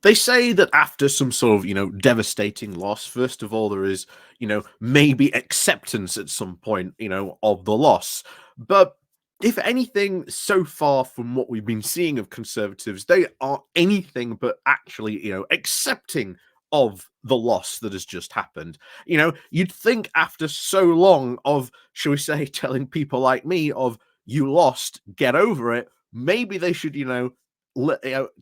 They say that after some sort of, devastating loss, first of all, there is, maybe acceptance at some point, of the loss. But if anything, so far from what we've been seeing of Conservatives, they are anything but actually, accepting of the loss that has just happened. You'd think after so long of, shall we say, telling people like me of, you lost, get over it, maybe they should,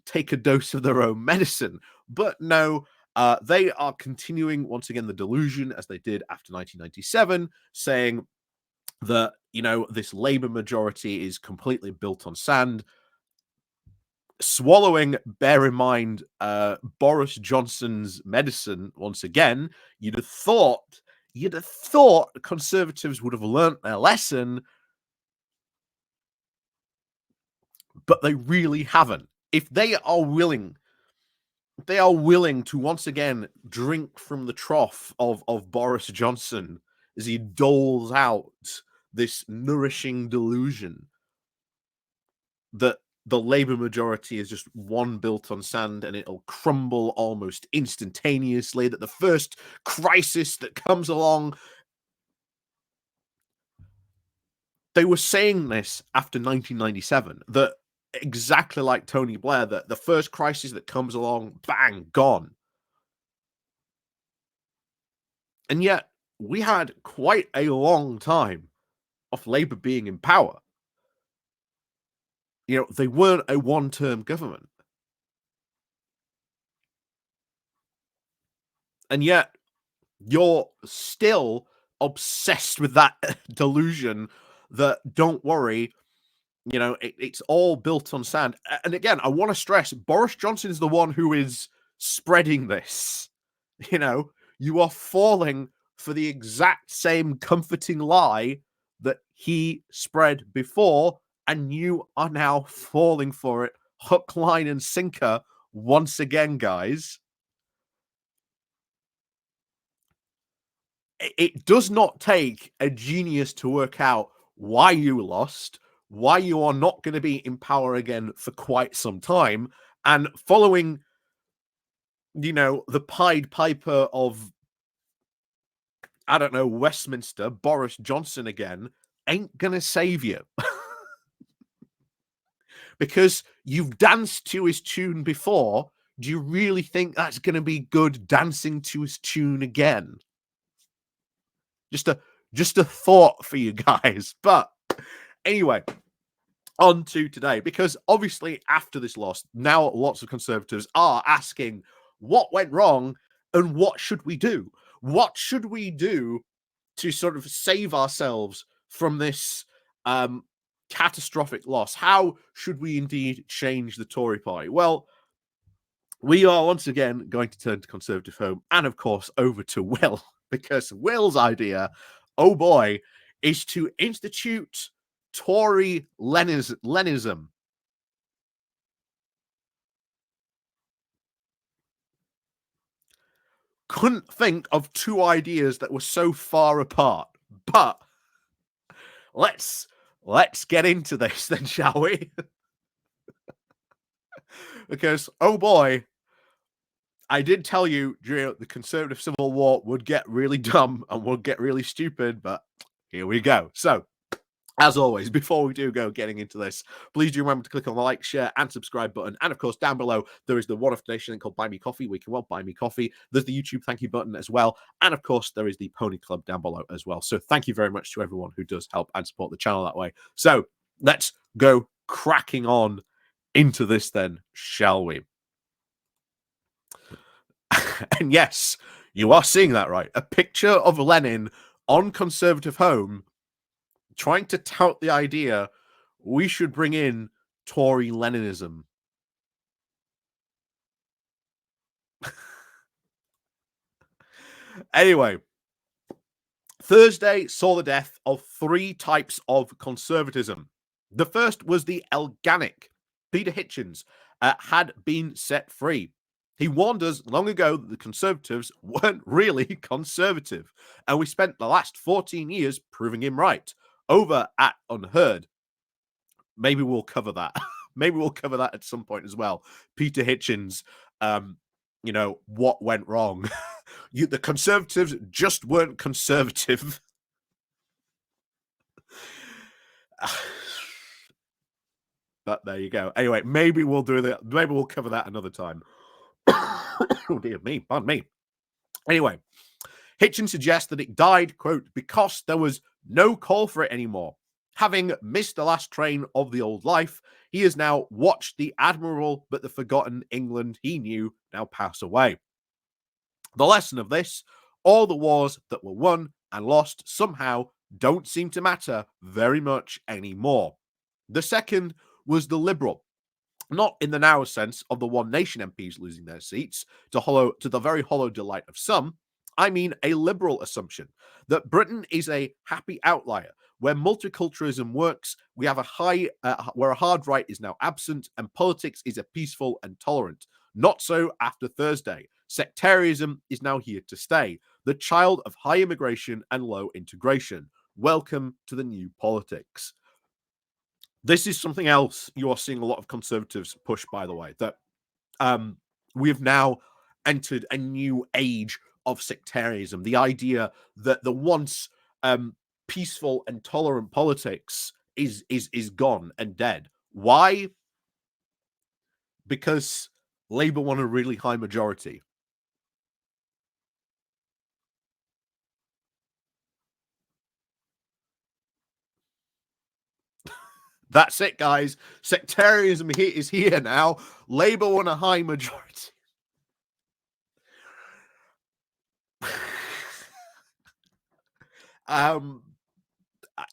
take a dose of their own medicine. But no, they are continuing once again the delusion as they did after 1997, saying that this Labour majority is completely built on sand. Swallowing, bear in mind, Boris Johnson's medicine once again. You'd have thought Conservatives would have learnt their lesson, but they really haven't. If they are willing to once again drink from the trough of Boris Johnson as he doles out this nourishing delusion that the Labour majority is just one built on sand and it'll crumble almost instantaneously, that the first crisis that comes along. They were saying this after 1997, that exactly like Tony Blair, that the first crisis that comes along, bang, gone. And yet, we had quite a long time of Labour being in power. They weren't a one-term government. And yet, you're still obsessed with that delusion that, don't worry, it's all built on sand. And again, I want to stress, Boris Johnson is the one who is spreading this. You are falling for the exact same comforting lie that he spread before, and you are now falling for it hook, line, and sinker once again, guys. It does not take a genius to work out why you lost, why you are not going to be in power again for quite some time, and following, the Pied Piper of, I don't know, Westminster, Boris Johnson again, ain't going to save you. Because you've danced to his tune before. Do you really think that's going to be good dancing to his tune again? Just a thought for you guys. But anyway, on to today, because obviously after this loss, now lots of Conservatives are asking what went wrong and what should we do? What should we do to sort of save ourselves from this catastrophic loss? How should we indeed change the Tory party? Well, we are once again going to turn to Conservative Home and, of course, over to Will, because Will's idea, oh boy, is to institute Tory Leninism. Couldn't think of two ideas that were so far apart, but let's get into this then, shall we? Because, oh boy, I did tell you during the Conservative Civil War would get really dumb and would get really stupid, but here we go. So, as always, before we do go getting into this, please do remember to click on the like, share, and subscribe button. And of course, down below, there is the one-off donation link called Buy Me Coffee, where you can buy me coffee. There's the YouTube thank you button as well. And of course, there is the Pony Club down below as well. So thank you very much to everyone who does help and support the channel that way. So let's go cracking on into this then, shall we? And yes, you are seeing that right. A picture of Lenin on Conservative Home trying to tout the idea we should bring in Tory Leninism. Anyway, Thursday saw the death of 3 types of conservatism. The first was the organic. Peter Hitchens had been set free. He warned us long ago that the Conservatives weren't really conservative, and we spent the last 14 years proving him right. Over at Unheard. Maybe we'll cover that. Maybe we'll cover that at some point as well. Peter Hitchens you know, what went wrong. The Conservatives just weren't conservative. But there you go. Anyway, maybe we'll do that. Maybe we'll cover that another time. Oh dear me, pardon me. Anyway, Hitchens suggests that it died, quote, because there was no call for it anymore. Having missed the last train of the old life, he has now watched the admirable but the forgotten England he knew now pass away. The lesson of this, all the wars that were won and lost somehow don't seem to matter very much anymore. The second was the Liberal, not in the narrow sense of the One Nation MPs losing their seats to the very hollow delight of some. I mean a liberal assumption that Britain is a happy outlier where multiculturalism works. We have where a hard right is now absent, and politics is a peaceful and tolerant. Not so after Thursday. Sectarianism is now here to stay, the child of high immigration and low integration. Welcome to the new politics. This is something else you are seeing a lot of conservatives push, by the way, that we have now entered a new age of sectarianism. The idea that the once peaceful and tolerant politics is gone and dead. Why? Because Labour won a really high majority. That's it, guys. Sectarianism is here now. Labour won a high majority.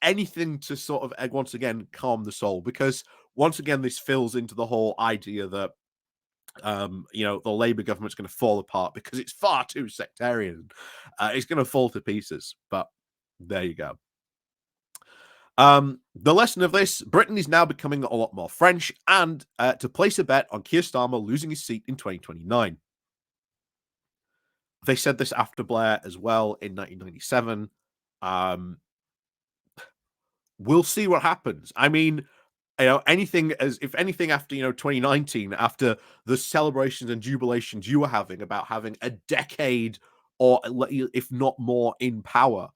Anything to sort of once again calm the soul, because once again this fills into the whole idea that you know, the Labour government's going to fall apart because it's far too sectarian. It's going to fall to pieces. But there you go. The lesson of this, Britain is now becoming a lot more French, and to place a bet on Keir Starmer losing his seat in 2029. They said this after Blair as well in 1997. We'll see what happens. I mean, you know, if anything after, you know, 2019, after the celebrations and jubilations you were having about having a decade or if not more in power,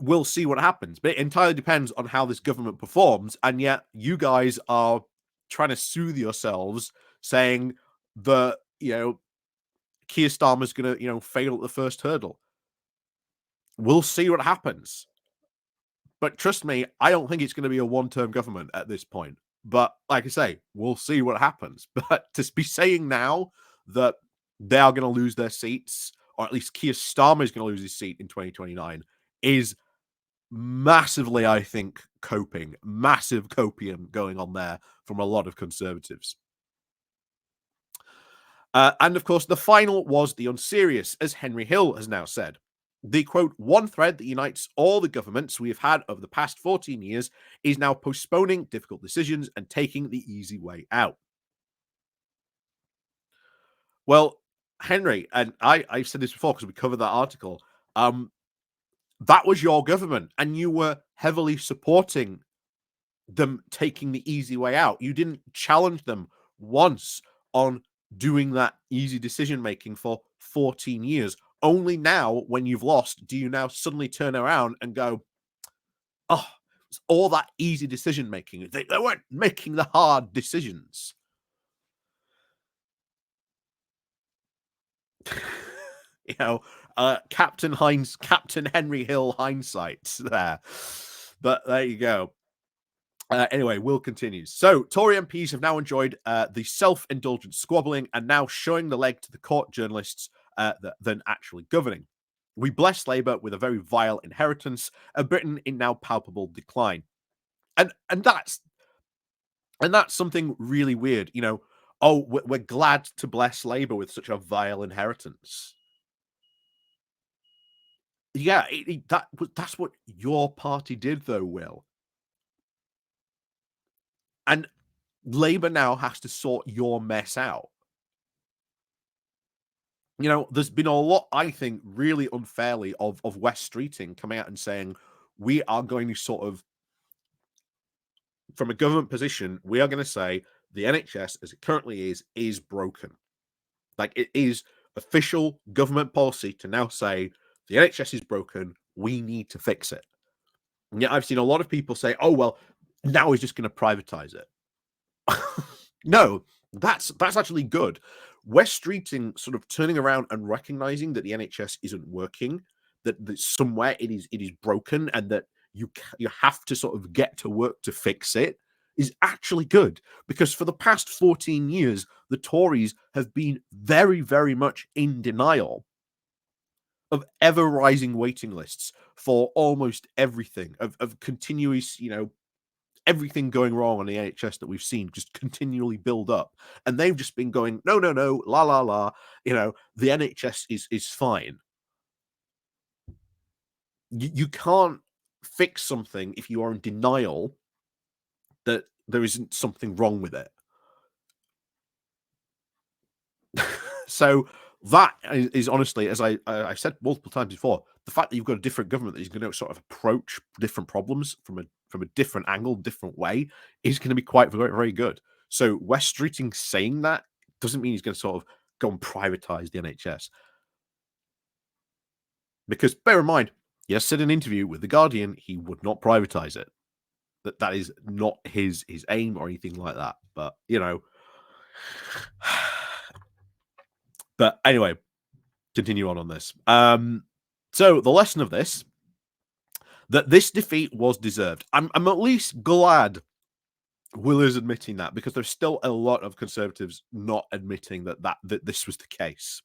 we'll see what happens. But it entirely depends on how this government performs. And yet you guys are trying to soothe yourselves saying that, you know, Keir Starmer's going to, you know, fail at the first hurdle. We'll see what happens. But trust me, I don't think it's going to be a one-term government at this point. But like I say, we'll see what happens. But to be saying now that they are going to lose their seats, or at least Keir Starmer is going to lose his seat in 2029, is massively, I think, massive copium going on there from a lot of conservatives. And of course, the final was the Unserious, as Henry Hill has now said. The quote, one thread that unites all the governments we have had over the past 14 years is now postponing difficult decisions and taking the easy way out. Well, Henry, and I've said this before because we covered that article, that was your government and you were heavily supporting them taking the easy way out. You didn't challenge them once on doing that easy decision making for 14 years. Only now, when you've lost, do you now suddenly turn around and go, oh, it's all that easy decision making. They weren't making the hard decisions. You know, Captain Henry Hill hindsight there. But there you go. Anyway, Will continues. So, Tory MPs have now enjoyed the self-indulgent squabbling and now showing the leg to the court journalists than actually governing. We bless Labour with a very vile inheritance, a Britain in now palpable decline, and that's something really weird. You know, oh, we're glad to bless Labour with such a vile inheritance. Yeah, that's what your party did, though, Will. And Labour now has to sort your mess out. You know, there's been a lot, I think, really unfairly of West Streeting coming out and saying, we are going to sort of, from a government position, we are going to say the NHS as it currently is broken. Like, it is official government policy to now say the NHS is broken. We need to fix it. And yet I've seen a lot of people say, oh, well, now he's just going to privatize it. No, that's actually good. West Streeting sort of turning around and recognizing that the NHS isn't working, that somewhere it is broken, and that you have to sort of get to work to fix it, is actually good. Because for the past 14 years, the Tories have been very, very much in denial of ever rising waiting lists for almost everything, of continuous, everything going wrong on the NHS that we've seen just continually build up. And they've just been going, no, no, no, la, la, la, the NHS is fine. You can't fix something if you are in denial that there isn't something wrong with it. So that is honestly, as I've said multiple times before, the fact that you've got a different government that is going to sort of approach different problems from a different angle, different way, is going to be quite very, very good. So West Streeting saying that doesn't mean he's going to sort of go and privatize the NHS. Because bear in mind, he has said in an interview with The Guardian he would not privatize it. That is not his aim or anything like that. But but anyway, continue on this. So the lesson of this, that this defeat was deserved. I'm at least glad Will is admitting that, because there's still a lot of Conservatives not admitting that this was the case.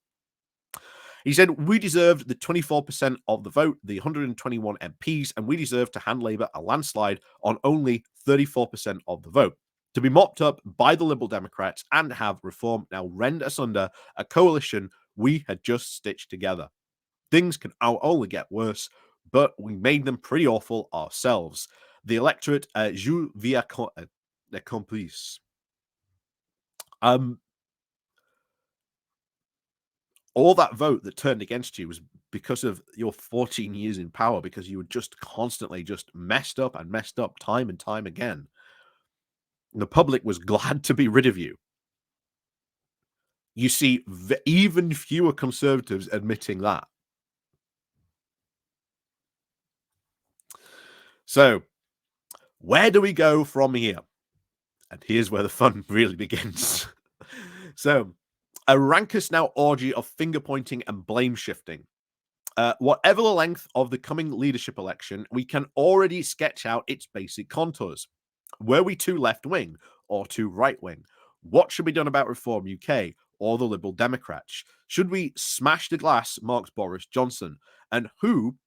He said, we deserved the 24% of the vote, the 121 MPs, and we deserved to hand Labour a landslide on only 34% of the vote, to be mopped up by the Liberal Democrats and have Reform now rend asunder a coalition we had just stitched together. Things can only get worse, but we made them pretty awful ourselves. The electorate joue via complice. All that vote that turned against you was because of your 14 years in power, because you were just constantly just messed up time and time again. And the public was glad to be rid of you. You see even fewer Conservatives admitting that. So, where do we go from here? And here's where the fun really begins. So, a rankest now orgy of finger-pointing and blame-shifting. Whatever the length of the coming leadership election, we can already sketch out its basic contours. Were we too left-wing or too right-wing? What should be done about Reform UK or the Liberal Democrats? Should we smash the glass, marks Boris Johnson? And who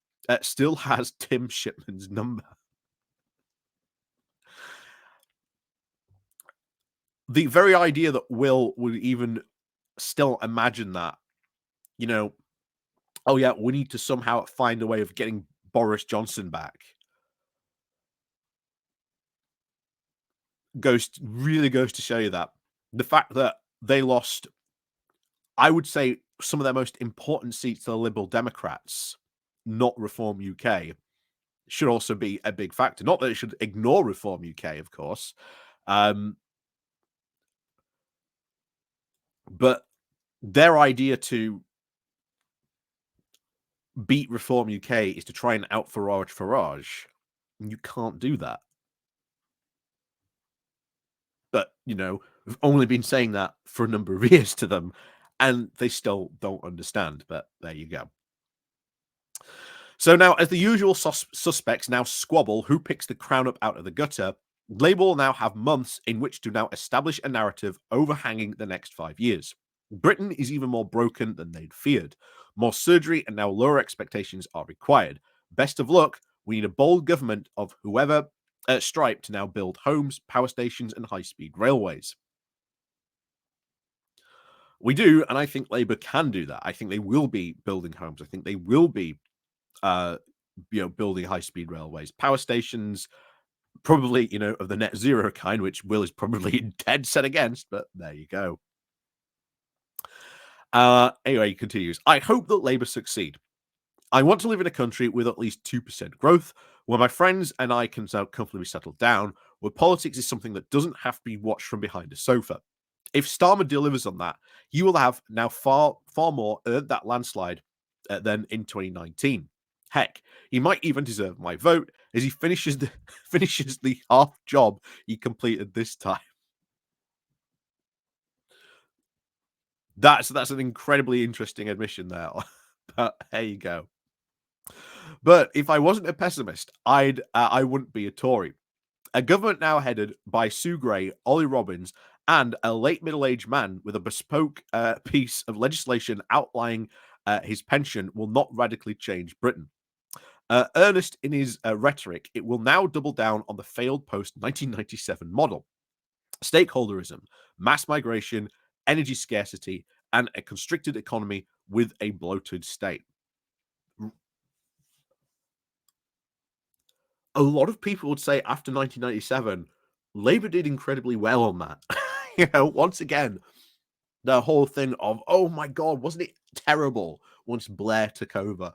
still has Tim Shipman's number? The very idea that Will would even still imagine that, oh yeah, we need to somehow find a way of getting Boris Johnson back, really goes to show you that the fact that they lost, I would say, some of their most important seats to the Liberal Democrats, not Reform UK, should also be a big factor. Not that it should ignore Reform UK, of course, but their idea to beat Reform UK is to try and out Farage. You can't do that. But, we've only been saying that for a number of years to them, and they still don't understand. But there you go. So now, as the usual suspects now squabble who picks the crown up out of the gutter, Labour will now have months in which to now establish a narrative overhanging the next 5 years. Britain is even more broken than they'd feared. More surgery and now lower expectations are required. Best of luck. We need a bold government of whoever stripe to now build homes, power stations, and high-speed railways. We do, and I think Labour can do that. I think they will be building homes. I think they will be, building high-speed railways, power stations, probably, of the net zero kind, which Will is probably dead set against. But there you go. Anyway, he continues. I hope that Labour succeed. I want to live in a country with at least 2% growth, where my friends and I can so comfortably settle down, where politics is something that doesn't have to be watched from behind a sofa. If Starmer delivers on that, he will have now far more earned that landslide than in 2019. Heck, he might even deserve my vote as he finishes the half job he completed this time. That's an incredibly interesting admission there. But there you go. But if I wasn't a pessimist, I wouldn't be a Tory. A government now headed by Sue Gray, Ollie Robbins, and a late middle-aged man with a bespoke piece of legislation outlining his pension will not radically change Britain. Earnest in his rhetoric, it will now double down on the failed post-1997 model. Stakeholderism, mass migration, energy scarcity, and a constricted economy with a bloated state. A lot of people would say after 1997, Labour did incredibly well on that. Once again, the whole thing of, oh my God, wasn't it terrible once Blair took over?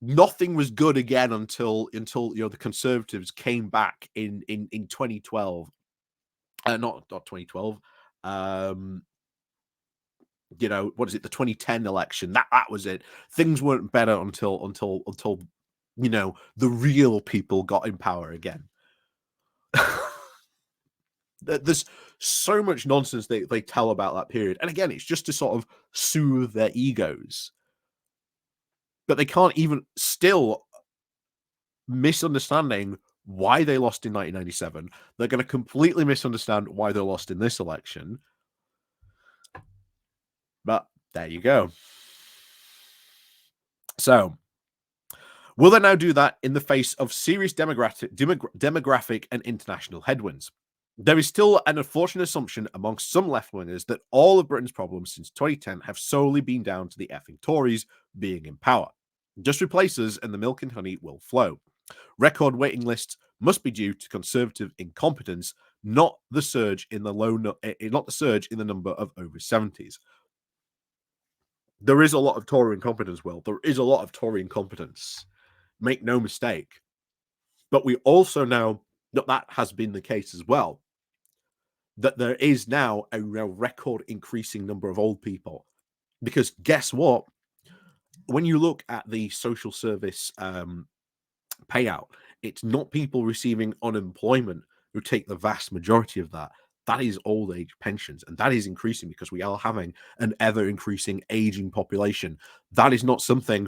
Nothing was good again until the Conservatives came back in 2012. Not 2012. What is it? The 2010 election. That was it. Things weren't better until the real people got in power again. There's so much nonsense they tell about that period, and again, it's just to sort of soothe their egos. But they can't even still misunderstanding why they lost in 1997. They're going to completely misunderstand why they lost in this election. But there you go. So, will they now do that in the face of serious demographic and international headwinds? There is still an unfortunate assumption amongst some left-wingers that all of Britain's problems since 2010 have solely been down to the effing Tories being in power. Just replace us and the milk and honey will flow. Record waiting lists must be due to Conservative incompetence, not the surge in the number of over 70s. There is a lot of Tory incompetence, Will. There is a lot of Tory incompetence. Make no mistake. But we also know that has been the case as well. That there is now a record increasing number of old people. Because guess what? When you look at the social service payout, it's not people receiving unemployment who take the vast majority of that. That is old age pensions, and that is increasing because we are having an ever increasing aging population. That is not something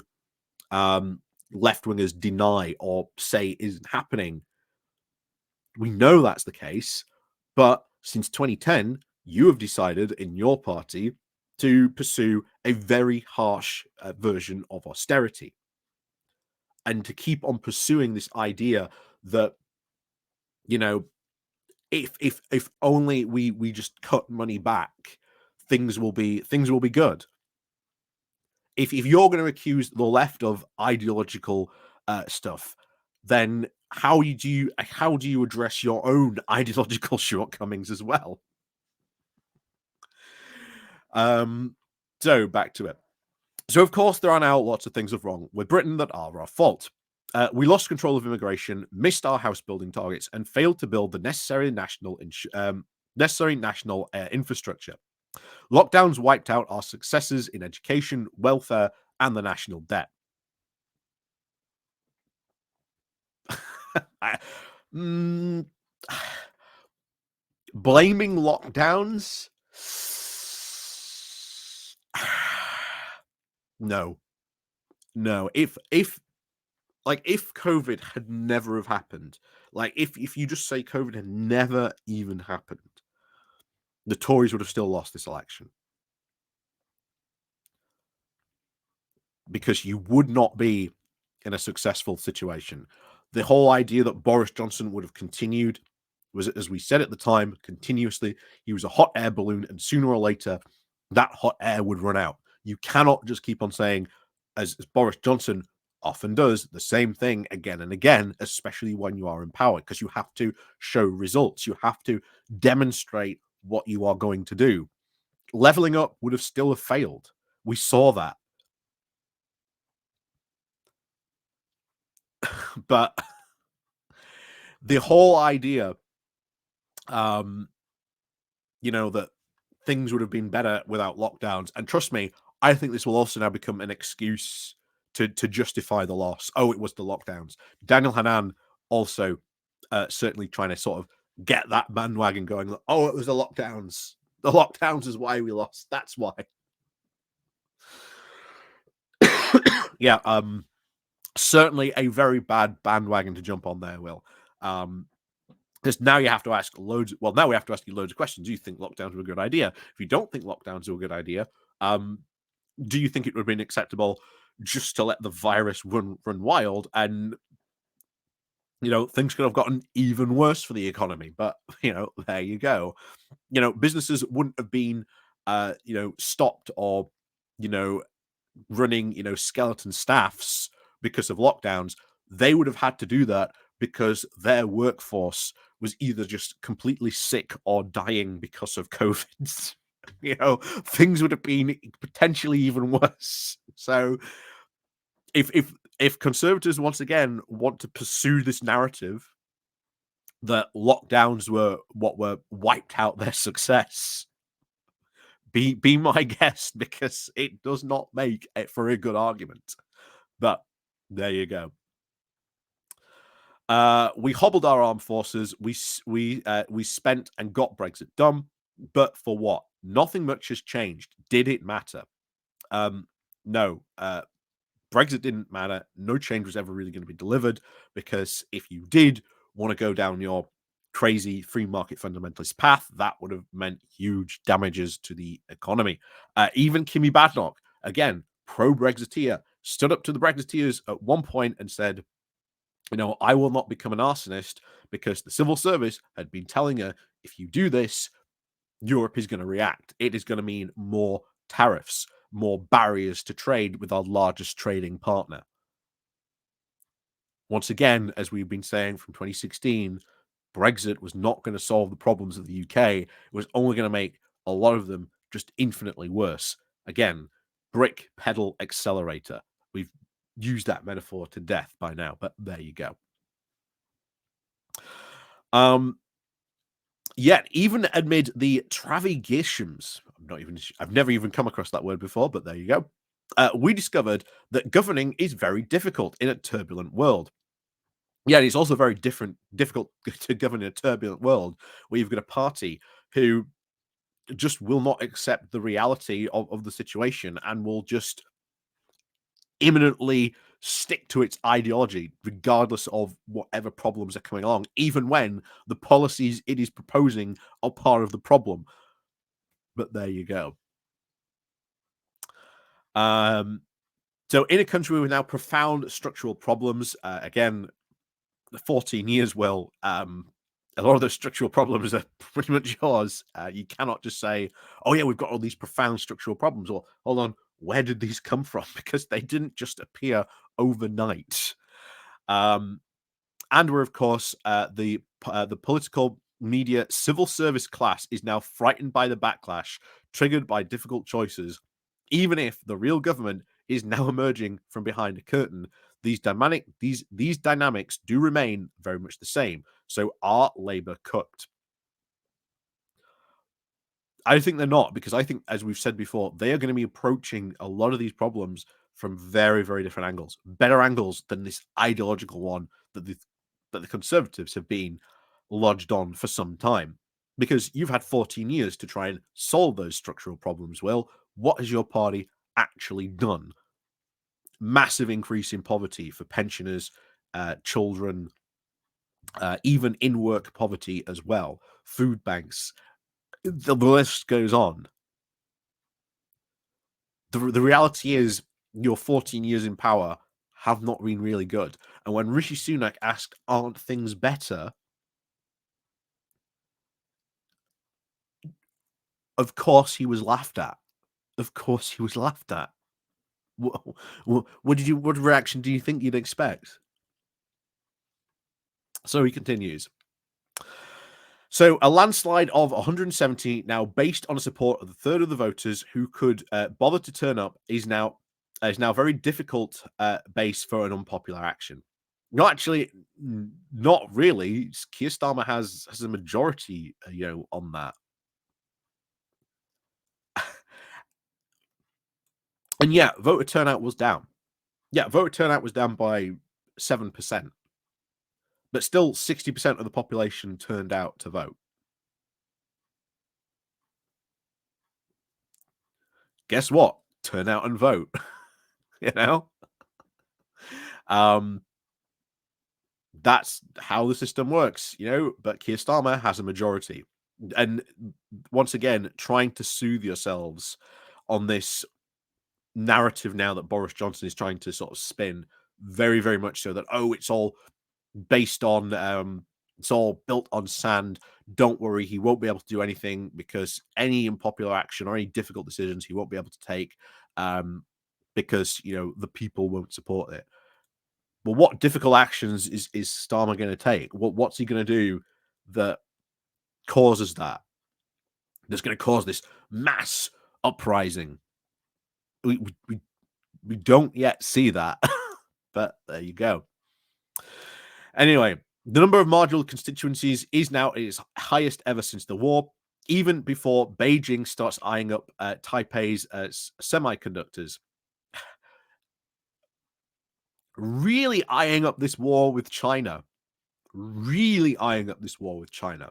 left wingers deny or say isn't happening. We know that's the case, but since 2010, you have decided in your party to pursue a very harsh version of austerity. And to keep on pursuing this idea that, if only we just cut money back, things will be good. If you're going to accuse the left of ideological stuff, then how do you address your own ideological shortcomings as well? So back to it. So, of course, there are now lots of things wrong with Britain that are our fault. We lost control of immigration, missed our house building targets, and failed to build the necessary national infrastructure. Lockdowns wiped out our successes in education, welfare, and the national debt. Blaming lockdowns? No. If COVID had never have happened, like if you just say COVID had never even happened, the Tories would have still lost this election. Because you would not be in a successful situation. The whole idea that Boris Johnson would have continued was, as we said at the time, continuously. He was a hot air balloon, and sooner or later, that hot air would run out. You cannot just keep on saying, as Boris Johnson often does, the same thing again and again, especially when you are in power, because you have to show results. You have to demonstrate what you are going to do. Leveling up would have still have failed. We saw that. But the whole idea, that things would have been better without lockdowns. And trust me, I think this will also now become an excuse to justify the loss. Oh, it was the lockdowns. Daniel Hannan also certainly trying to sort of get that bandwagon going. Oh, it was the lockdowns. The lockdowns is why we lost. That's why. Yeah, certainly a very bad bandwagon to jump on there, Will. Because now you have to ask now we have to ask you loads of questions. Do you think lockdowns were a good idea? If you don't think lockdowns are a good idea, do you think it would have been acceptable just to let the virus run wild? And things could have gotten even worse for the economy. But there you go. Businesses wouldn't have been stopped or running skeleton staffs because of lockdowns. They would have had to do that because their workforce was either just completely sick or dying because of COVID. Things would have been potentially even worse. So if conservatives once again want to pursue this narrative that lockdowns were what were wiped out their success, be my guest, because it does not make it for a good argument. But there you go. We hobbled our armed forces. We spent and got Brexit done, but for what? Nothing much has changed. Did it matter? No. Brexit didn't matter. No change was ever really going to be delivered, because if you did want to go down your crazy free market fundamentalist path, that would have meant huge damages to the economy. Even Kimmy Badenoch, again, pro-Brexiteer, stood up to the Brexiteers at one point and said, I will not become an arsonist, because the civil service had been telling her, if you do this, Europe is going to react. It is going to mean more tariffs, more barriers to trade with our largest trading partner. Once again, as we've been saying from 2016, Brexit was not going to solve the problems of the UK. It was only going to make a lot of them just infinitely worse. Again, brick, pedal, accelerator. We've used that metaphor to death by now, but there you go. Yet, even amid the travagations, I've never even come across that word before, but there you go. We discovered that governing is very difficult in a turbulent world. Yeah, it's also very difficult to govern in a turbulent world where you've got a party who just will not accept the reality of the situation and will just imminently stick to its ideology, regardless of whatever problems are coming along, even when the policies it is proposing are part of the problem. But there you go. So in a country with now profound structural problems, again, the 14 years, Will, a lot of those structural problems are pretty much yours. You cannot just say, oh yeah, we've got all these profound structural problems, or hold on, where did these come from? Because they didn't just appear overnight. And we're, of course, the political media civil service class is now frightened by the backlash triggered by difficult choices. Even if the real government is now emerging from behind a curtain, these dynamics do remain very much the same. So are Labour cooked? I think they're not, because I think, as we've said before, they are going to be approaching a lot of these problems from very, very different angles, better angles than this ideological one that the Conservatives have been lodged on for some time. Because you've had 14 years to try and solve those structural problems. Well, what has your party actually done? Massive increase in poverty for pensioners, children, even in-work poverty as well, food banks. The list goes on. The reality is your 14 years in power have not been really good. And when Rishi Sunak asked, aren't things better? Of course he was laughed at. Of course he was laughed at. What reaction do you think you'd expect? So he continues. So a landslide of 170, now based on a support of a third of the voters who could bother to turn up, is now very difficult base for an unpopular action. No, actually, not really. Keir Starmer has a majority, on that. And yeah, voter turnout was down. Yeah, voter turnout was down by 7%, but still 60% of the population turned out to vote. Guess what? Turn out and vote. you know? Um, that's how the system works, but Keir Starmer has a majority. And once again, trying to soothe yourselves on this narrative now that Boris Johnson is trying to sort of spin very, very much so that, oh, it's all based on it's all built on sand. Don't worry, he won't be able to do anything because any unpopular action or any difficult decisions he won't be able to take because the people won't support it. Well, what difficult actions is Starmer going to take? What's he going to do that causes that? That's going to cause this mass uprising. We don't yet see that, but there you go. Anyway, the number of marginal constituencies is now at its highest ever since the war, even before Beijing starts eyeing up Taipei's semiconductors. Really eyeing up this war with China. Really eyeing up this war with China.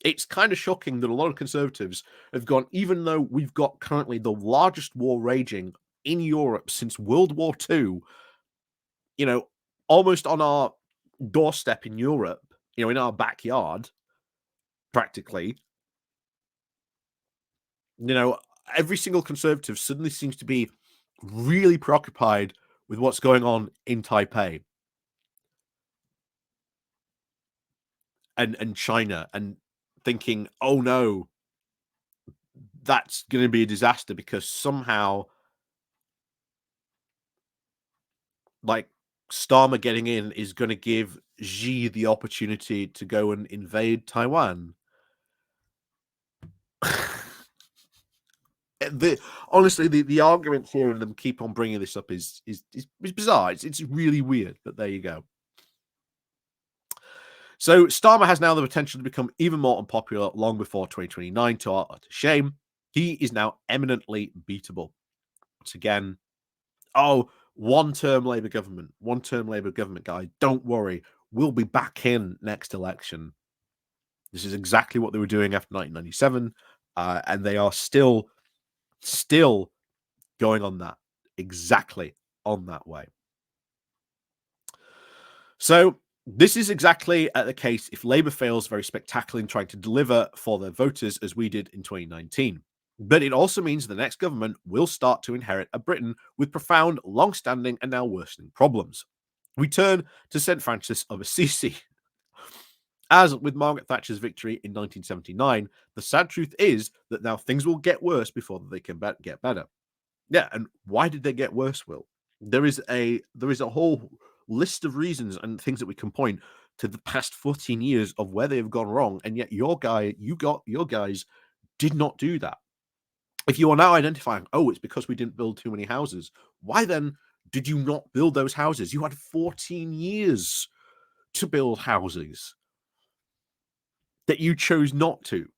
It's kind of shocking that a lot of conservatives have gone, even though we've got currently the largest war raging in Europe since World War II, almost on our doorstep in Europe, in our backyard, practically, every single conservative suddenly seems to be really preoccupied with what's going on in Taipei and China and thinking, oh no, that's going to be a disaster because somehow, like, Starmer getting in is going to give Xi the opportunity to go and invade Taiwan. Honestly, the arguments here and them keep on bringing this up is bizarre. It's really weird, but there you go. So Starmer has now the potential to become even more unpopular long before 2029. To our utter shame, he is now eminently beatable. Once again, one-term Labour government, guys. Don't worry, we'll be back in next election. This is exactly what they were doing after 1997, and they are still going on that, exactly on that way. So this is exactly the case if Labour fails very spectacularly in trying to deliver for their voters as we did in 2019. But it also means the next government will start to inherit a Britain with profound, long-standing and now worsening problems. We turn to St. Francis of Assisi. As with Margaret Thatcher's victory in 1979, the sad truth is that now things will get worse before they can get better. Yeah, and why did they get worse, Will? There is a whole list of reasons and things that we can point to the past 14 years of where they have gone wrong, and yet your guys did not do that. If you are now identifying, oh, it's because we didn't build too many houses, why then did you not build those houses? You had 14 years to build houses that you chose not to.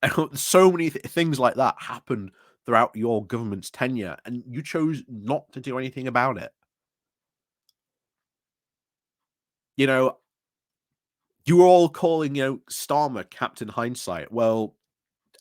And so many things like that happened throughout your government's tenure, and you chose not to do anything about it. You were all calling, Starmer Captain Hindsight. Well,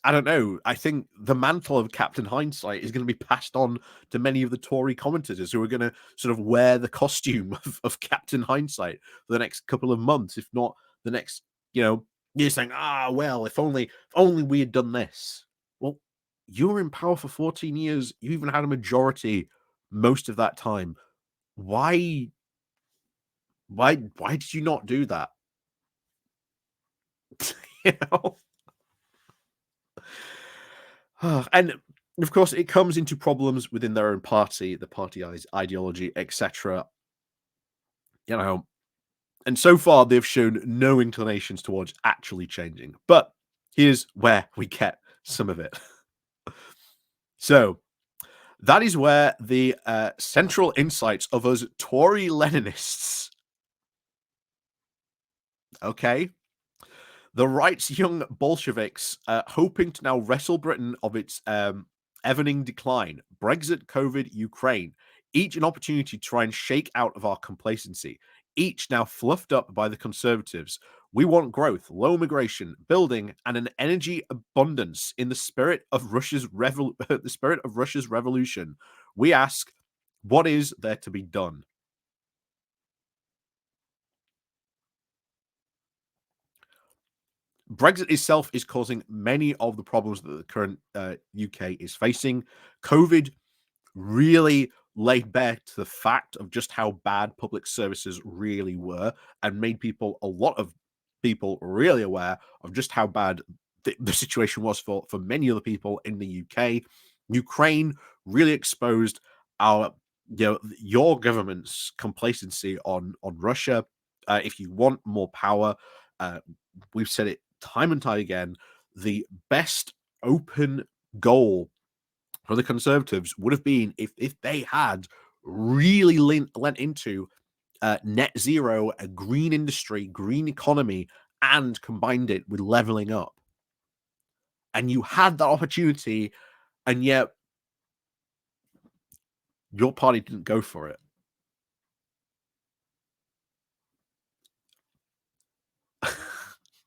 I don't know. I think the mantle of Captain Hindsight is going to be passed on to many of the Tory commentators who are going to sort of wear the costume of Captain Hindsight for the next couple of months, if not the next, you're saying, well, if only we had done this. Well, you were in power for 14 years. You even had a majority most of that time. Why did you not do that? you know? And of course, it comes into problems within their own party, the party ideology, etc. And so far they've shown no inclinations towards actually changing. But here's where we get some of it. So, That is where the central insights of us Tory Leninists, okay, the right's young Bolsheviks, hoping to now wrestle Britain of its evening decline, Brexit, COVID, Ukraine, each an opportunity to try and shake out of our complacency, each now fluffed up by the Conservatives. We want growth, low immigration, building, and an energy abundance in the spirit of the spirit of Russia's revolution. We ask, what is there to be done? Brexit itself is causing many of the problems that the current UK is facing. COVID really laid bare to the fact of just how bad public services really were and made a lot of people really aware of just how bad the situation was for many other people in the UK. Ukraine really exposed our your government's complacency on Russia. If you want more power, uh, we've said it time and time again, the best open goal for the Conservatives would have been if they had really lent into net zero, a green industry, green economy, and combined it with leveling up. And you had that opportunity, and yet your party didn't go for it.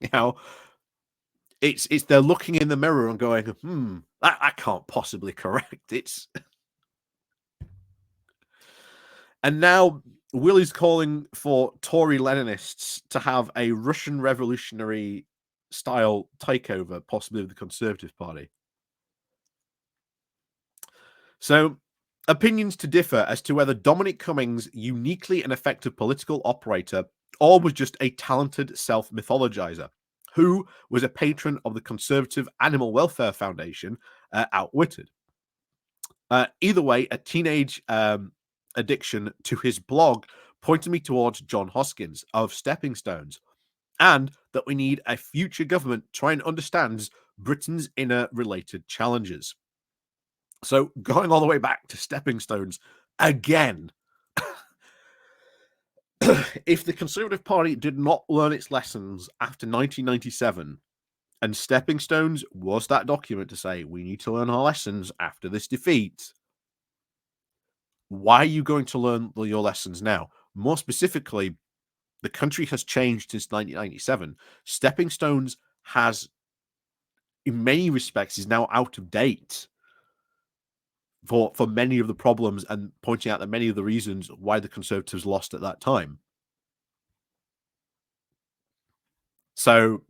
You know, it's they're looking in the mirror and going, that can't possibly correct. It's And now Will is calling for Tory Leninists to have a Russian revolutionary style takeover, possibly of the Conservative Party. So, opinions to differ as to whether Dominic Cummings, uniquely an effective political operator, or was just a talented self mythologizer, who was a patron of the Conservative Animal Welfare Foundation, outwitted. Either way, a teenage addiction to his blog pointed me towards John Hoskins of Stepping Stones, and that we need a future government trying to understand Britain's inner related challenges. So, going all the way back to Stepping Stones again, if the Conservative Party did not learn its lessons after 1997, and Stepping Stones was that document to say we need to learn our lessons after this defeat, why are you going to learn your lessons now? More specifically, the country has changed since 1997. Stepping Stones has, in many respects, is now out of date for many of the problems and pointing out that many of the reasons why the Conservatives lost at that time. So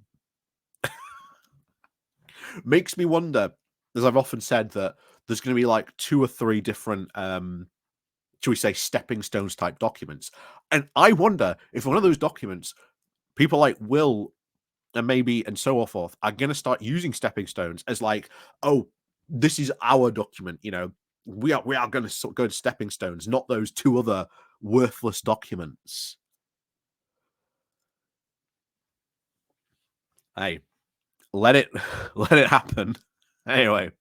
makes me wonder, as I've often said, that there's going to be like 2 or 3 different should we say stepping stones type documents. And I wonder if one of those documents, people like Will and maybe and so forth are going to start using stepping stones as like, oh, this is our document. We are going to go to stepping stones, not those 2 other worthless documents. Hey, let it let it happen. Anyway,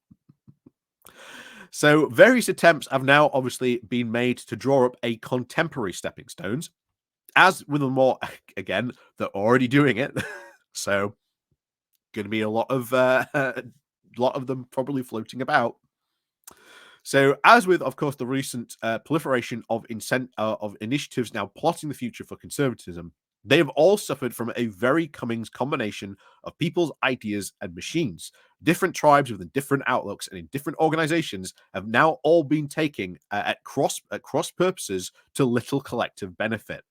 so various attempts have now obviously been made to draw up a contemporary stepping stones. As with them more, again, they're already doing it. So going to be a lot of them probably floating about. So, as with, of course, the recent proliferation of initiatives now plotting the future for conservatism, they have all suffered from a very Cummings combination of people's ideas and machines. Different tribes with different outlooks and in different organizations have now all been taking at cross purposes to little collective benefit.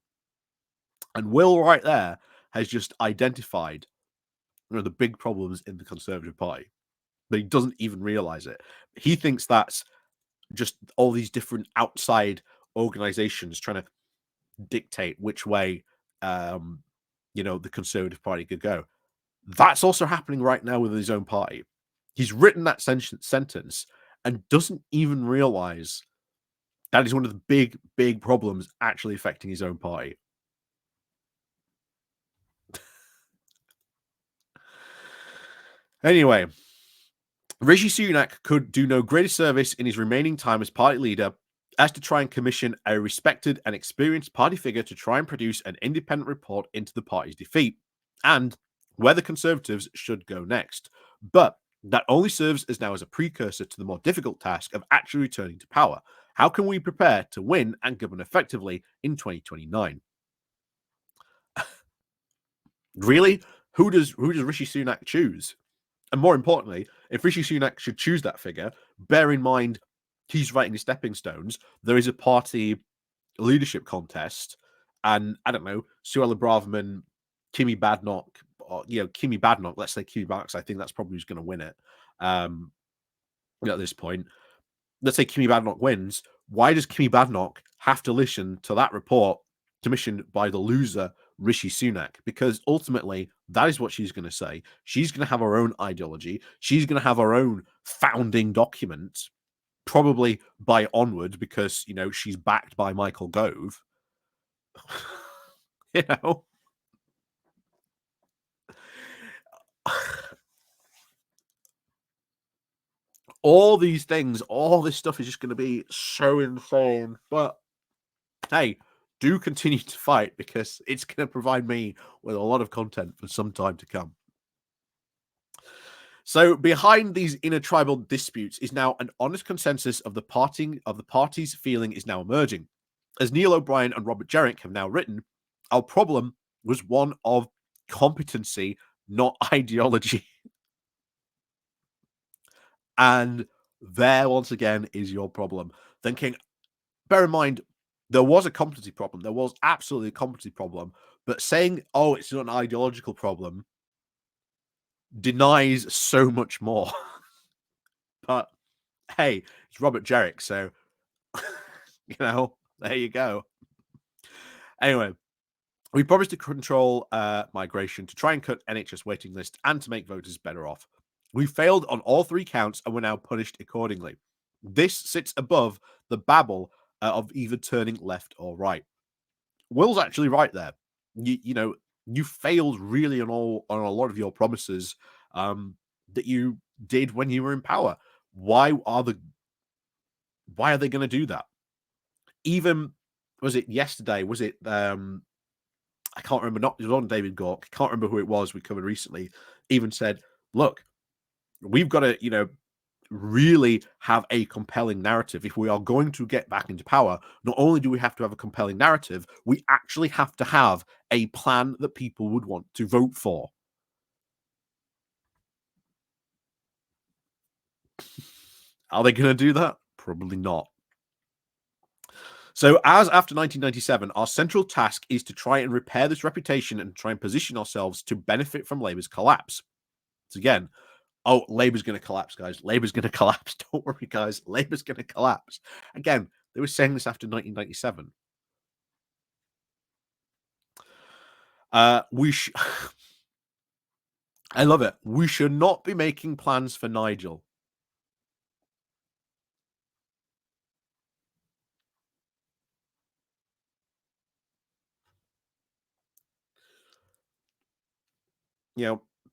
And Will, right there, has just identified one of the big problems in the Conservative Party, but he doesn't even realize it. He thinks that's just all these different outside organizations trying to dictate which way the Conservative Party could go. That's also happening right now with his own party. He's written that sentence and doesn't even realize that is one of the big problems actually affecting his own party. Anyway, Rishi Sunak could do no greater service in his remaining time as party leader as to try and commission a respected and experienced party figure to try and produce an independent report into the party's defeat and where the Conservatives should go next. But that only serves as now as a precursor to the more difficult task of actually returning to power. How can we prepare to win and govern effectively in 2029? Really? Who does Rishi Sunak choose? And more importantly, if Rishi Sunak should choose that figure, bear in mind he's writing the stepping stones. There is a party leadership contest, and I don't know, Suella Braverman, Kimi Badnock, or Kimi Badnock. Let's say Kimi Badnock. I think that's probably who's going to win it. Um, at this point, let's say Kimi Badnock wins. Why does Kimi Badnock have to listen to that report commissioned by the loser Rishi Sunak? Because ultimately, that is what she's going to say. She's going to have her own ideology. She's going to have her own founding document, probably by Onward, because she's backed by Michael Gove. you know, all these things, all this stuff is just going to be so insane. But hey, do continue to fight because it's going to provide me with a lot of content for some time to come. So behind these inner tribal disputes is now an honest consensus of the party's feeling is now emerging. As Neil O'Brien and Robert Jerrick have now written, our problem was one of competency, not ideology. And there, once again, is your problem. Thinking, bear in mind, there was a competency problem. There was absolutely a competency problem. But saying, oh, it's not an ideological problem denies so much more. But hey, it's Robert Jerrick, so there you go. Anyway, we promised to control migration, to try and cut NHS waiting lists, and to make voters better off. We failed on all three counts and were now punished accordingly. This sits above the babble of either turning left or right. Will's actually right there. You failed really on a lot of your promises that you did when you were in power. Why are they going to do that? Even was it yesterday? Was it I can't remember. Not it was on David Gork. I can't remember who it was we covered recently. Even said, look, we've got to really have a compelling narrative. If we are going to get back into power, not only do we have to have a compelling narrative, we actually have to have a plan that people would want to vote for. Are they going to do that? Probably not. So, as after 1997, our central task is to try and repair this reputation and try and position ourselves to benefit from Labour's collapse. So again, oh, Labour's going to collapse, guys. Labour's going to collapse. Don't worry, guys. Labour's going to collapse. Again, they were saying this after 1997. I love it. We should not be making plans for Nigel.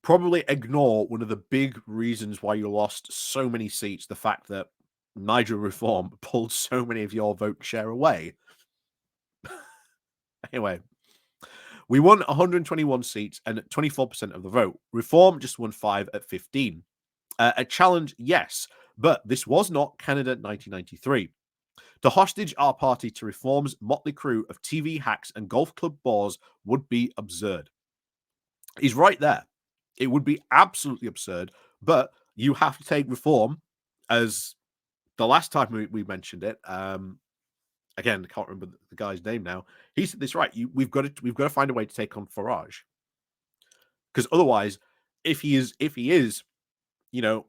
Probably ignore one of the big reasons why you lost so many seats, the fact that Nigel Reform pulled so many of your vote share away. Anyway, we won 121 seats and 24% of the vote. Reform just won 5 at 15. A challenge, yes, but this was not Canada 1993. To hostage our party to Reform's motley crew of TV hacks and golf club bores would be absurd. He's right there. It would be absolutely absurd, but you have to take Reform as the last time we mentioned it. Again, I can't remember the guy's name now. He said this right. We've got to find a way to take on Farage, because otherwise, if he is,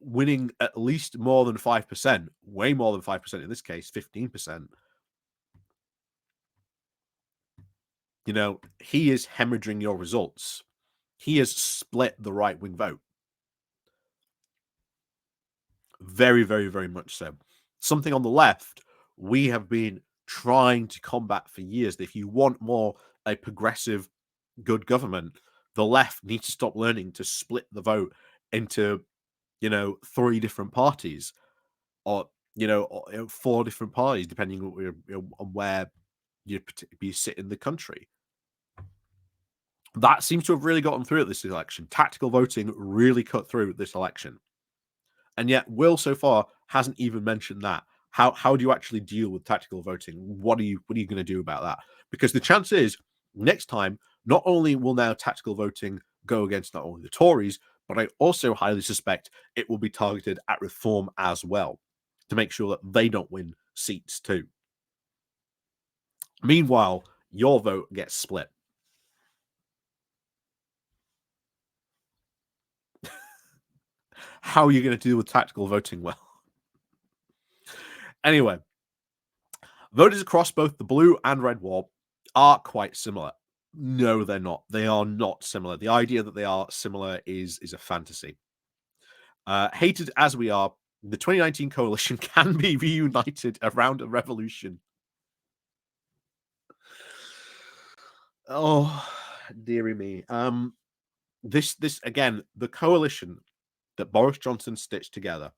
winning at least more than 5%, way more than 5% in this case, 15%. He is hemorrhaging your results. He has split the right-wing vote. Very, very, very much so. Something on the left we have been trying to combat for years. That if you want more a progressive, good government, the left needs to stop learning to split the vote into 3 different parties, or, 4 different parties, depending on where you sit in the country. That seems to have really gotten through at this election. Tactical voting really cut through this election. And yet Will so far hasn't even mentioned that. How do you actually deal with tactical voting? What are you going to do about that? Because the chance is next time, not only will now tactical voting go against not only the Tories, but I also highly suspect it will be targeted at Reform as well, to make sure that they don't win seats too. Meanwhile, your vote gets split. How are you going to deal with tactical voting? Well, anyway, voters across both the blue and red wall are quite similar. No, they're not. They are not similar. The idea that they are similar is a fantasy. Hated as we are, the 2019 coalition can be reunited around a revolution. Oh, dearie me. This again, the coalition that Boris Johnson stitched together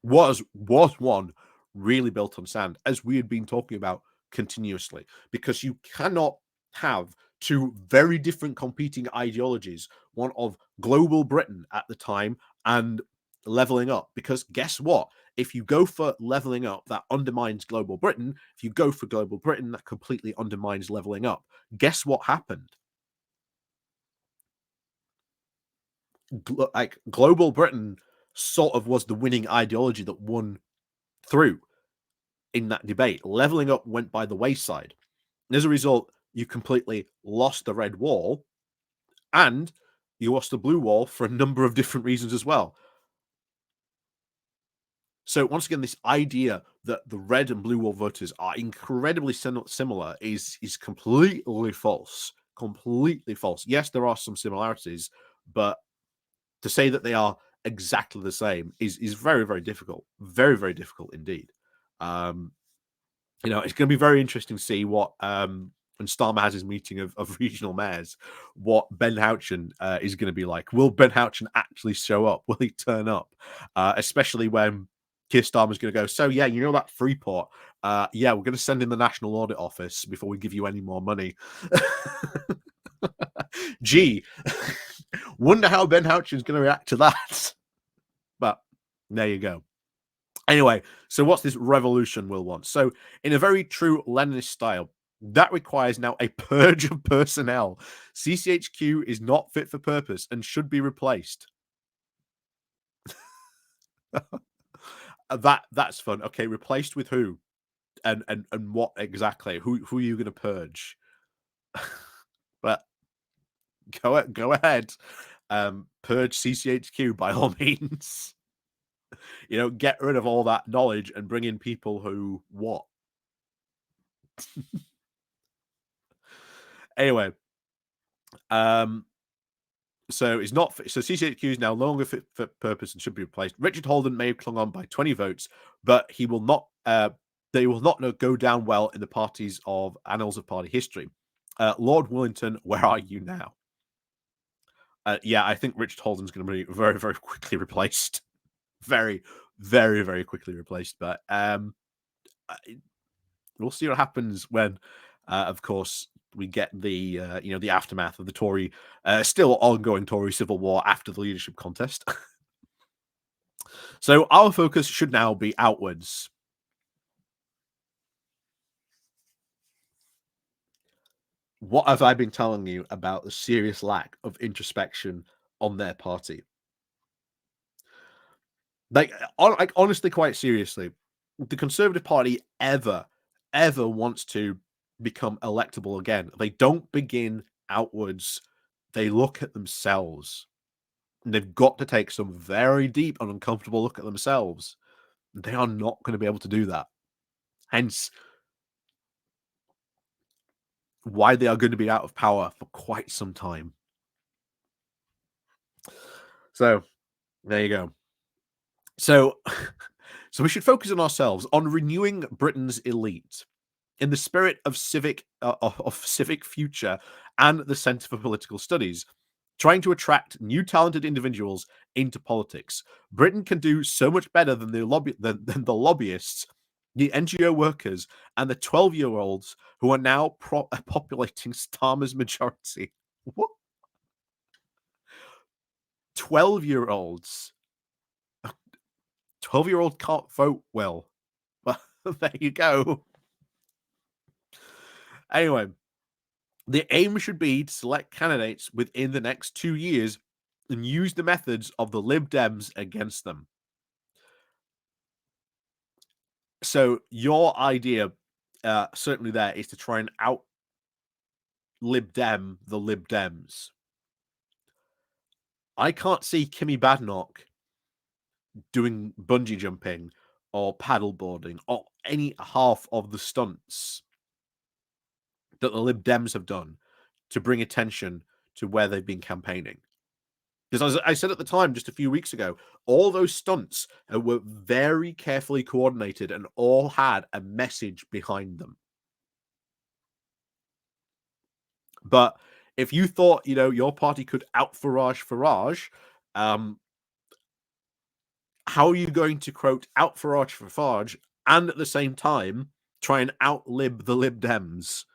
was one really built on sand, as we had been talking about continuously, because you cannot have 2 very different competing ideologies, one of global Britain at the time and leveling up, because guess what? If you go for leveling up, that undermines global Britain. If you go for global Britain, that completely undermines leveling up. Guess what happened? Global Britain sort of was the winning ideology that won through in that debate. Leveling up went by the wayside. And as a result, you completely lost the red wall, and you lost the blue wall for a number of different reasons as well. So once again, this idea that the red and blue wall voters are incredibly similar is completely false. Completely false. Yes, there are some similarities, but to say that they are exactly the same is very, very difficult. Very, very difficult indeed. It's going to be very interesting to see what when Starmer has his meeting of regional mayors, what Ben Houchen is going to be like. Will Ben Houchen actually show up? Will he turn up? Especially when Keir Starmer's going to go, so yeah, that Freeport, yeah, we're going to send in the National Audit Office before we give you any more money. Gee, wonder how Ben Houchen's going to react to that. But there you go. Anyway, so what's this revolution Will want? So in a very true Leninist style, that requires now a purge of personnel. CCHQ is not fit for purpose and should be replaced. That's fun. Okay, replaced with who? And what exactly? Who are you going to purge? But go ahead. Purge CCHQ by all means. Get rid of all that knowledge and bring in people who what? Anyway, so it's not so CCHQ is now no longer fit for purpose and should be replaced. Richard Holden may have clung on by 20 votes, but he will not. They will not go down well in the party's of annals of party history. Lord Willington, where are you now? Yeah, I think Richard Holden's going to be very, very quickly replaced. Very, very, very quickly replaced. But we'll see what happens when, of course, we get the the aftermath of the Tory, still ongoing Tory civil war after the leadership contest. So our focus should now be outwards. What have I been telling you about the serious lack of introspection on their party? Like honestly, quite seriously, the Conservative Party ever wants to become electable again, they don't begin outwards. They look at themselves. And they've got to take some very deep and uncomfortable look at themselves. They are not going to be able to do that. Hence, why they are going to be out of power for quite some time. So, there you go. So, so we should focus on ourselves, on renewing Britain's elite in the spirit of civic future and the Centre for Political Studies. trying to attract new talented individuals into politics. Britain can do so much better than the lobbyists, the NGO workers, and the 12-year-olds who are now populating Starmer's majority. What? 12-year-olds. 12-year-old can't vote well. Well, there you go. Anyway, the aim should be to select candidates within the next 2 years and use the methods of the Lib Dems against them. So your idea, certainly there, is to try and out Lib Dem the Lib Dems. I can't see Kimmy Badenoch doing bungee jumping or paddleboarding or any half of the stunts that the Lib Dems have done to bring attention to where they've been campaigning. Because as I said at the time, just a few weeks ago, all those stunts were very carefully coordinated and all had a message behind them. But if you thought, your party could out Farage, how are you going to quote out Farage and at the same time try and outlib the Lib Dems?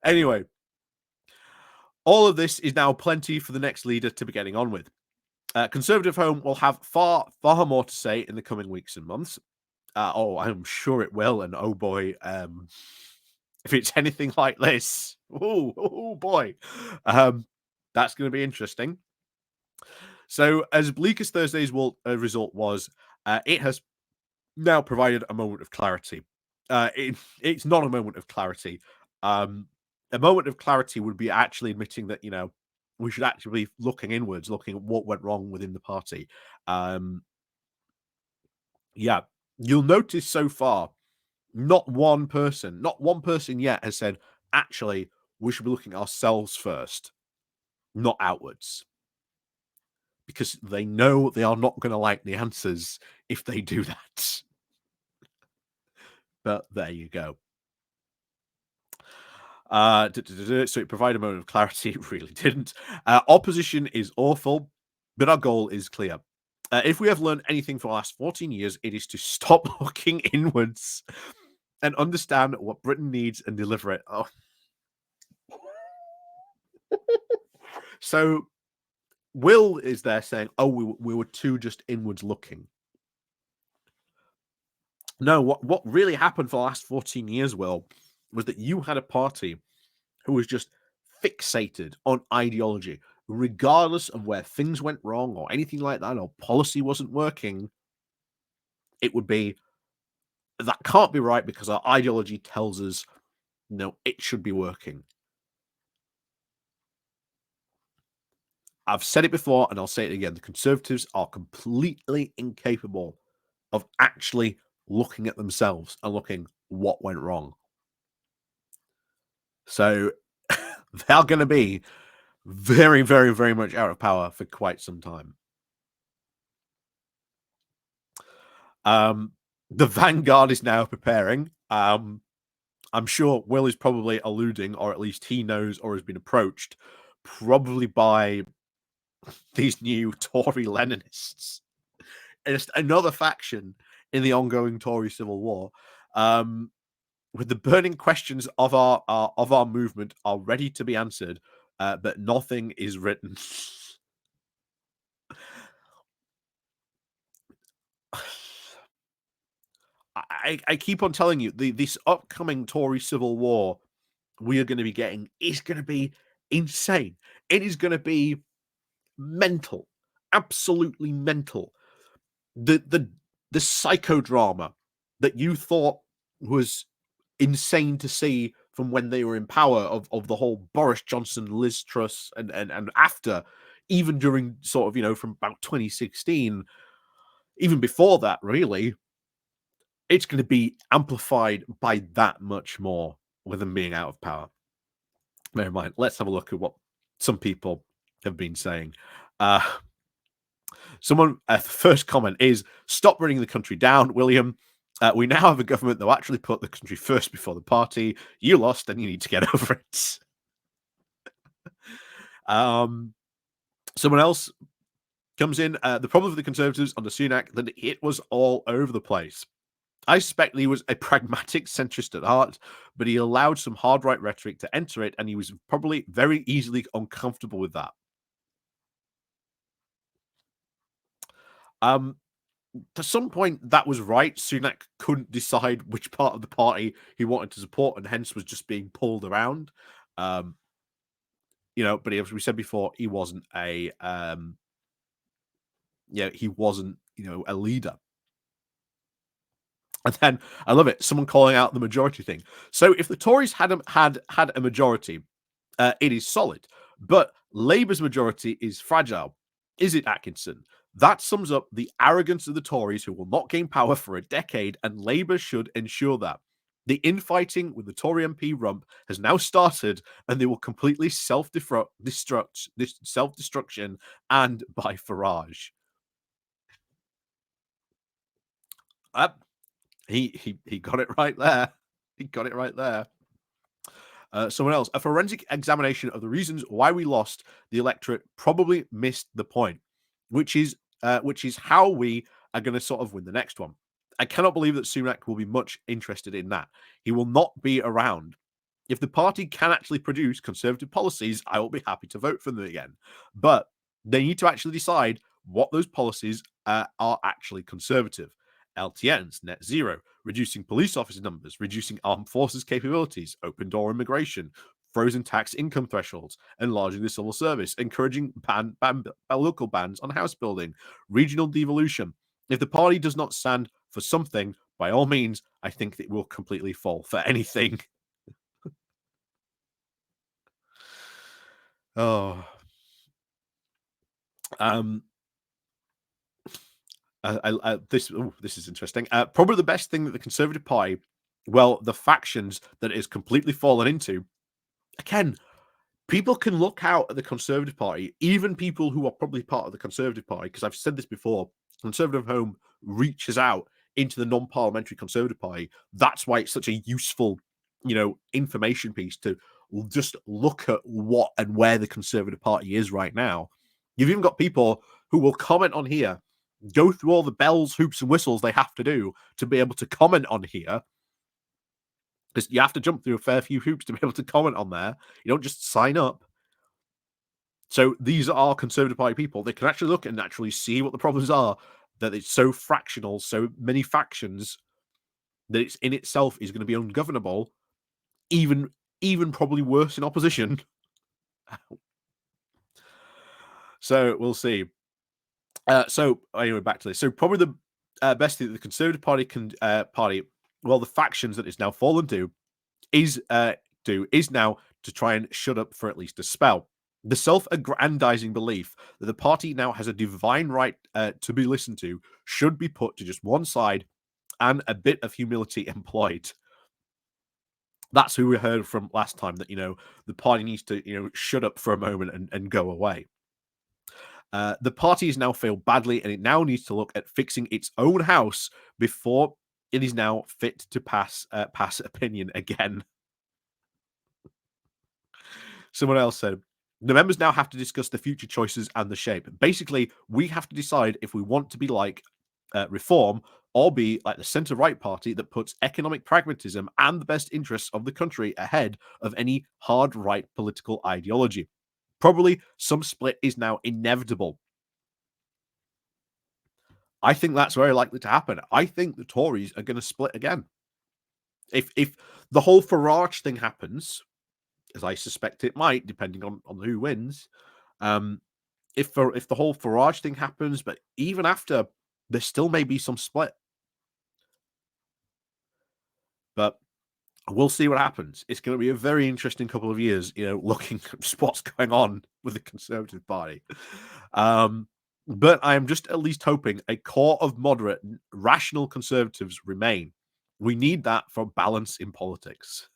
Anyway, all of this is now plenty for the next leader to be getting on with. Conservative Home will have far, far more to say in the coming weeks and months. I'm sure it will. And oh boy, if it's anything like this, oh boy, that's going to be interesting. So, as bleak as Thursday's result was, it has now provided a moment of clarity. It's not a moment of clarity. A moment of clarity would be actually admitting that, we should actually be looking inwards, looking at what went wrong within the party. Yeah, you'll notice so far, not one person yet has said, actually, we should be looking at ourselves first, not outwards. Because they know they are not going to like the answers if they do that. But there you go. So it provided a moment of clarity. It really didn't. Opposition is awful, but our goal is clear. If we have learned anything for the last 14 years, it is to stop looking inwards and understand what Britain needs and deliver it. Oh. So Will is there saying, we were too just inwards looking. No, what really happened for the last 14 years, Will, was that you had a party who was just fixated on ideology, regardless of where things went wrong or anything like that, or policy wasn't working. It would be, that can't be right because our ideology tells us, no, it should be working. I've said it before and I'll say it again. The Conservatives are completely incapable of actually looking at themselves and looking what went wrong. So they're going to be very, very, very much out of power for quite some time. The Vanguard is now preparing. I'm sure Will is probably alluding, or at least he knows or has been approached, probably by these new Tory Leninists. It's another faction in the ongoing Tory civil war. With the burning questions of our movement are ready to be answered, but nothing is written. I keep on telling you, this upcoming Tory civil war we are going to be getting is going to be insane. It is going to be mental, absolutely mental. The psychodrama that you thought was insane to see from when they were in power of the whole Boris Johnson, Liz Truss, and after, even during sort of, from about 2016, even before that, really, it's going to be amplified by that much more with them being out of power. Never mind. Let's have a look at what some people have been saying. The first comment is, stop running the country down, William. We now have a government that will actually put the country first before the party. You lost, and you need to get over it. Someone else comes in. The problem with the Conservatives under Sunak that it was all over the place. I suspect he was a pragmatic centrist at heart, but he allowed some hard right rhetoric to enter it, and he was probably very easily uncomfortable with that. To some point, that was right. Sunak couldn't decide which part of the party he wanted to support, and hence was just being pulled around. But as we said before, he wasn't he wasn't, a leader. And then I love it. Someone calling out the majority thing. So if the Tories had a majority, it is solid, but Labour's majority is fragile. Is it, Atkinson? That sums up the arrogance of the Tories, who will not gain power for a decade, and Labour should ensure that. The infighting with the Tory MP rump has now started, and they will completely self-destruction and by Farage. He got it right there. He got it right there. Someone else, a forensic examination of the reasons why we lost the electorate probably missed the point, which is how we are going to sort of win the next one. I cannot believe that Sunak will be much interested in that. He will not be around. If the party can actually produce conservative policies, I will be happy to vote for them again. But they need to actually decide what those policies are actually conservative. LTNs, net zero, reducing police officer numbers, reducing armed forces capabilities, open door immigration, frozen tax income thresholds, enlarging the civil service, encouraging local bans on house building, regional devolution. If the party does not stand for something, by all means, I think it will completely fall for anything. Oh, this is interesting. Probably the best thing that the Conservative Party, well, the factions that it has completely fallen into. Again, people can look out at the Conservative Party, even people who are probably part of the Conservative Party, because I've said this before. Conservative Home reaches out into the non-parliamentary Conservative Party. That's why it's such a useful, information piece to just look at what and where the Conservative Party is right now. You've even got people who will comment on here, go through all the bells, hoops, and whistles they have to do to be able to comment on here. Because you have to jump through a fair few hoops to be able to comment on there. You don't just sign up. So these are Conservative Party people. They can actually look and actually see what the problems are, that it's so fractional, so many factions, that it's in itself is going to be ungovernable, even probably worse in opposition. So we'll see. So anyway, back to this. So probably the best thing that the Conservative Party the factions that it's now fallen to is now to try and shut up for at least a spell. The self-aggrandizing belief that the party now has a divine right to be listened to should be put to just one side, and a bit of humility employed. That's who we heard from last time, that the party needs to shut up for a moment and go away. The party has now failed badly, and it now needs to look at fixing its own house before it is now fit to pass opinion again. Someone else said, the members now have to discuss the future choices and the shape. Basically, we have to decide if we want to be like Reform, or be like the centre-right party that puts economic pragmatism and the best interests of the country ahead of any hard right political ideology. Probably some split is now inevitable. I think that's very likely to happen. I think the Tories are going to split again. If the whole Farage thing happens, as I suspect it might, depending on who wins, if the whole Farage thing happens, but even after, there still may be some split. But we'll see what happens. It's going to be a very interesting couple of years, looking at what's going on with the Conservative Party. But I am just at least hoping a core of moderate, rational Conservatives remain. We need that for balance in politics.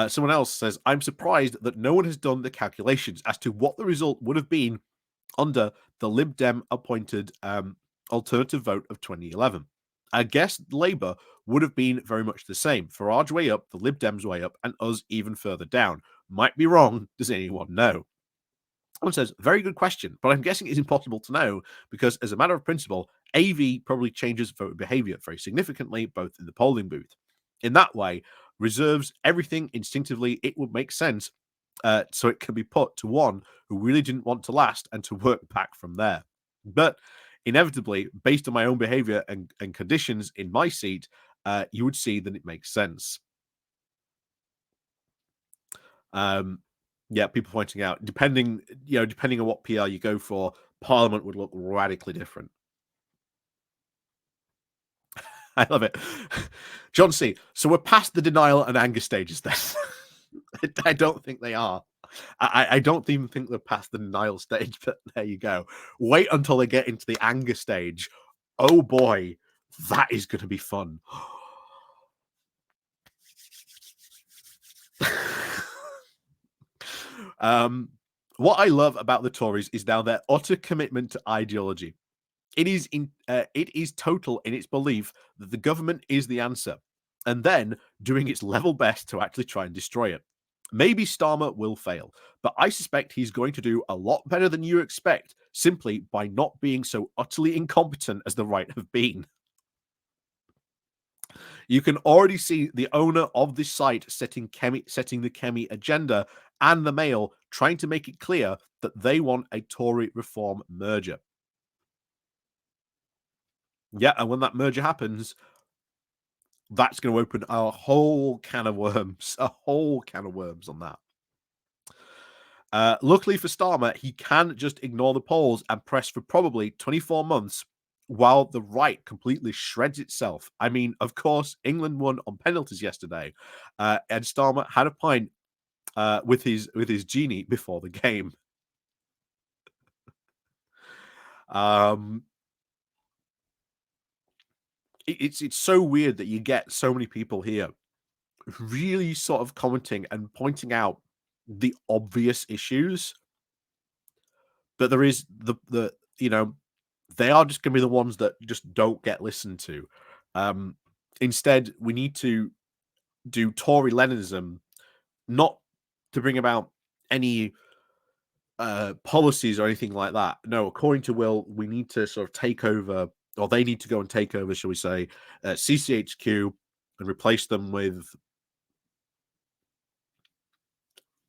Someone else says, I'm surprised that no one has done the calculations as to what the result would have been under the Lib Dem appointed alternative vote of 2011. I guess Labour would have been very much the same. Farage way up, the Lib Dems way up, and us even further down. Might be wrong. Does anyone know? Someone says, very good question, but I'm guessing it's impossible to know because, as a matter of principle, AV probably changes voter behavior very significantly, both in the polling booth. In that way, reserves everything instinctively. It would make sense, so it can be put to one who really didn't want to last and to work back from there. But inevitably, based on my own behavior and conditions in my seat, you would see that it makes sense. Yeah, people pointing out, depending on what PR you go for, Parliament would look radically different. I love it. John C. So we're past the denial and anger stages then. I don't think they are. I don't even think they're past the denial stage, but there you go. Wait until they get into the anger stage. Oh boy, that is going to be fun. What I love about the Tories is now their utter commitment to ideology. It is total in its belief that the government is the answer, and then doing its level best to actually try and destroy it. Maybe Starmer will fail, but I suspect he's going to do a lot better than you expect, simply by not being so utterly incompetent as the right have been. You can already see the owner of this site setting the Kemi agenda and the Mail trying to make it clear that they want a Tory reform merger. Yeah, and when that merger happens, that's going to open a whole can of worms, on that. Luckily for Starmer, he can just ignore the polls and press for probably 24 months while the right completely shreds itself. I mean, of course, England won on penalties yesterday, and Starmer had a pint with his genie before the game. It's so weird that you get so many people here really sort of commenting and pointing out the obvious issues, but there is the they are just going to be the ones that just don't get listened to. Instead, we need to do Tory Leninism, not to bring about any policies or anything like that. No, according to Will, we need to sort of take over, or they need to go and take over, shall we say, CCHQ and replace them with,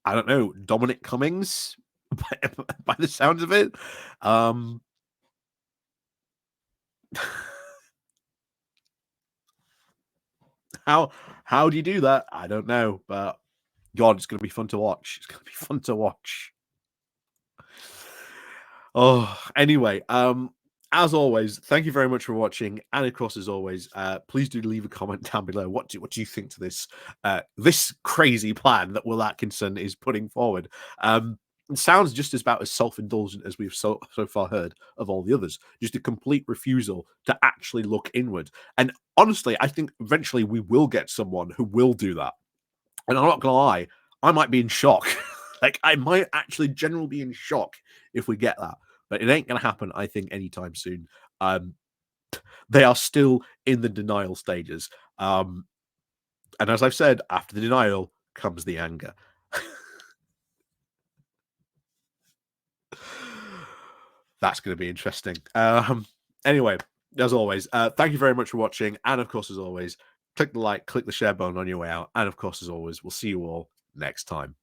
I don't know, Dominic Cummings by the sounds of it. How do you do that? I don't know, but God, it's going to be fun to watch. It's going to be fun to watch. Oh, anyway, as always, thank you very much for watching, and of course, as always, please do leave a comment down below. What do you think to this this crazy plan that Will Atkinson is putting forward? It sounds just about as self-indulgent as we've so far heard of all the others. Just a complete refusal to actually look inward. And honestly, I think eventually we will get someone who will do that. And I'm not gonna lie, I might be in shock. Like, I might actually generally be in shock if we get that. But it ain't gonna happen, I think, anytime soon. They are still in the denial stages. And as I've said, after the denial comes the anger. That's going to be interesting. Anyway, as always, thank you very much for watching. And of course, as always, click the like, click the share button on your way out. And of course, as always, we'll see you all next time.